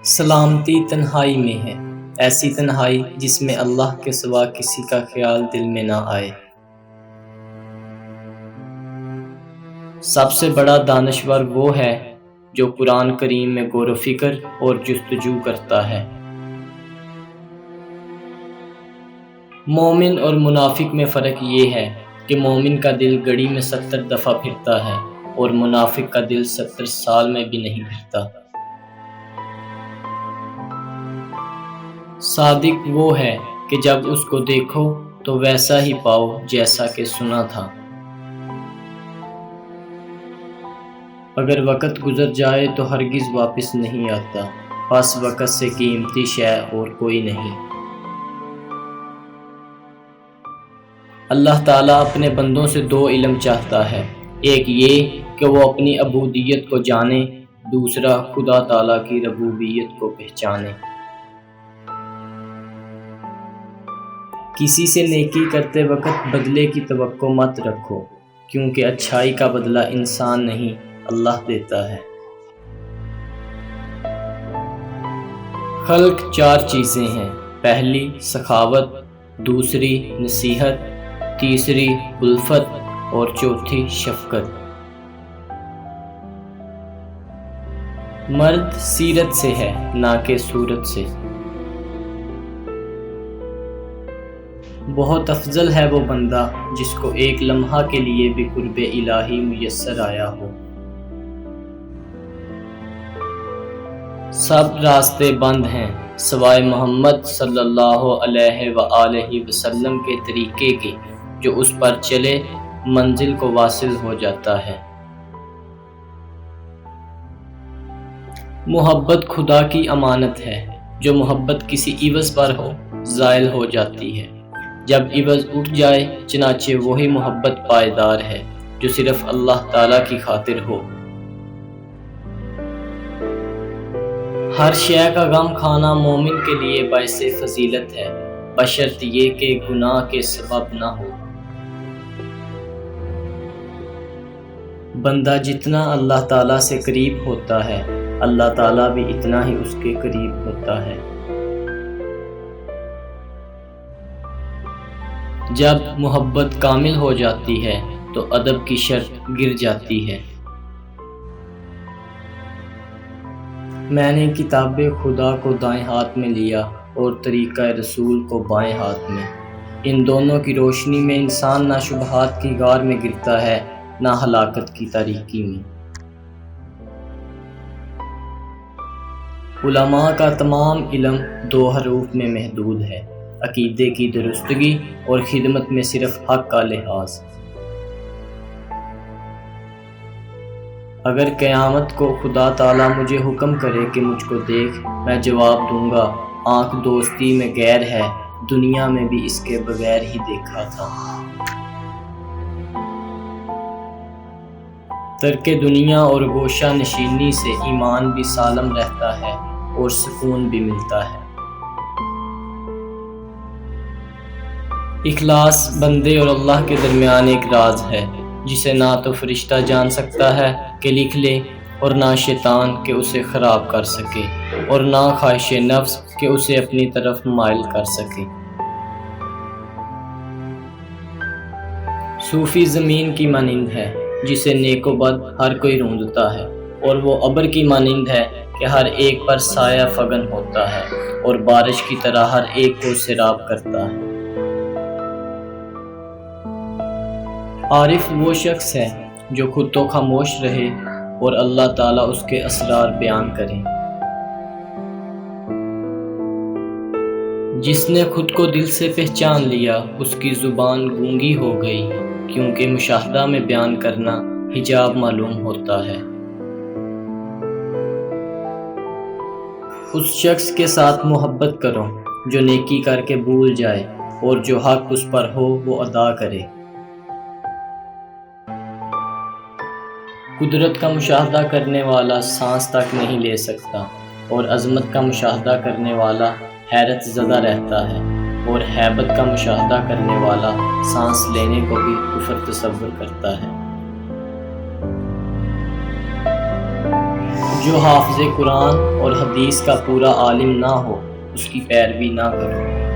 سلامتی تنہائی میں ہے، ایسی تنہائی جس میں اللہ کے سوا کسی کا خیال دل میں نہ آئے۔ سب سے بڑا دانشور وہ ہے جو قرآن کریم میں غور و فکر اور جستجو کرتا ہے۔ مومن اور منافق میں فرق یہ ہے کہ مومن کا دل گھڑی میں 70 دفعہ پھرتا ہے اور منافق کا دل 70 سال میں بھی نہیں پھرتا۔ صادق وہ ہے کہ جب اس کو دیکھو تو ویسا ہی پاؤ جیسا کہ سنا تھا۔ اگر وقت گزر جائے تو ہرگز واپس نہیں آتا، بس وقت سے قیمتی شے اور کوئی نہیں۔ اللہ تعالیٰ اپنے بندوں سے 2 علم چاہتا ہے، ایک یہ کہ وہ اپنی عبودیت کو جانے، دوسرا خدا تعالیٰ کی ربوبیت کو پہچانے۔ کسی سے نیکی کرتے وقت بدلے کی توقع مت رکھو، کیونکہ اچھائی کا بدلہ انسان نہیں اللہ دیتا ہے۔ خلق 4 چیزیں ہیں، پہلی سخاوت، دوسری نصیحت، تیسری الفت اور چوتھی شفقت۔ مرد سیرت سے ہے نہ کہ صورت سے۔ بہت افضل ہے وہ بندہ جس کو ایک لمحہ کے لیے بھی قرب الہی میسر آیا ہو۔ سب راستے بند ہیں سوائے محمد صلی اللہ علیہ وآلہ وسلم کے طریقے کے، جو اس پر چلے منزل کو واصل ہو جاتا ہے۔ محبت خدا کی امانت ہے، جو محبت کسی عوض پر ہو زائل ہو جاتی ہے، جب عوض اٹھ جائے چنانچہ وہی محبت پائیدار ہے جو صرف اللہ تعالیٰ کی خاطر ہو۔ ہر شے کا غم کھانا مومن کے لیے باعث فضیلت ہے، بشرط یہ کہ گناہ کے سبب نہ ہو۔ بندہ جتنا اللہ تعالیٰ سے قریب ہوتا ہے، اللہ تعالیٰ بھی اتنا ہی اس کے قریب ہوتا ہے۔ جب محبت کامل ہو جاتی ہے تو ادب کی شرط گر جاتی ہے۔ میں نے کتاب خدا کو دائیں ہاتھ میں لیا اور طریقہ رسول کو بائیں ہاتھ میں۔ ان دونوں کی روشنی میں انسان نہ شبہات کی غار میں گرتا ہے نہ ہلاکت کی تاریکی میں۔ علماء کا تمام علم 2 حروف میں محدود ہے، عقیدے کی درستگی اور خدمت میں صرف حق کا لحاظ۔ اگر قیامت کو خدا تعالیٰ مجھے حکم کرے کہ مجھ کو دیکھ، میں جواب دوں گا، آنکھ دوستی میں غیر ہے، دنیا میں بھی اس کے بغیر ہی دیکھا تھا۔ ترک دنیا اور گوشہ نشینی سے ایمان بھی سالم رہتا ہے اور سکون بھی ملتا ہے۔ اخلاص بندے اور اللہ کے درمیان ایک راز ہے، جسے نہ تو فرشتہ جان سکتا ہے کہ لکھ لے، اور نہ شیطان کہ اسے خراب کر سکے، اور نہ خواہش نفس کہ اسے اپنی طرف مائل کر سکے۔ صوفی زمین کی مانند ہے جسے نیک و بد ہر کوئی روندتا ہے، اور وہ ابر کی مانند ہے کہ ہر ایک پر سایہ فگن ہوتا ہے اور بارش کی طرح ہر ایک کو سیراب کرتا ہے۔ عارف وہ شخص ہے جو خود تو خاموش رہے اور اللہ تعالیٰ اس کے اسرار بیان کرے۔ جس نے خود کو دل سے پہچان لیا اس کی زبان گونگی ہو گئی، کیونکہ مشاہدہ میں بیان کرنا حجاب معلوم ہوتا ہے۔ اس شخص کے ساتھ محبت کرو جو نیکی کر کے بھول جائے اور جو حق اس پر ہو وہ ادا کرے۔ قدرت کا مشاہدہ کرنے والا سانس تک نہیں لے سکتا، اور عظمت کا مشاہدہ کرنے والا حیرت زدہ رہتا ہے، اور ہیبت کا مشاہدہ کرنے والا سانس لینے کو بھی کفر تصور کرتا ہے۔ جو حافظ قرآن اور حدیث کا پورا عالم نہ ہو اس کی پیروی نہ کرو۔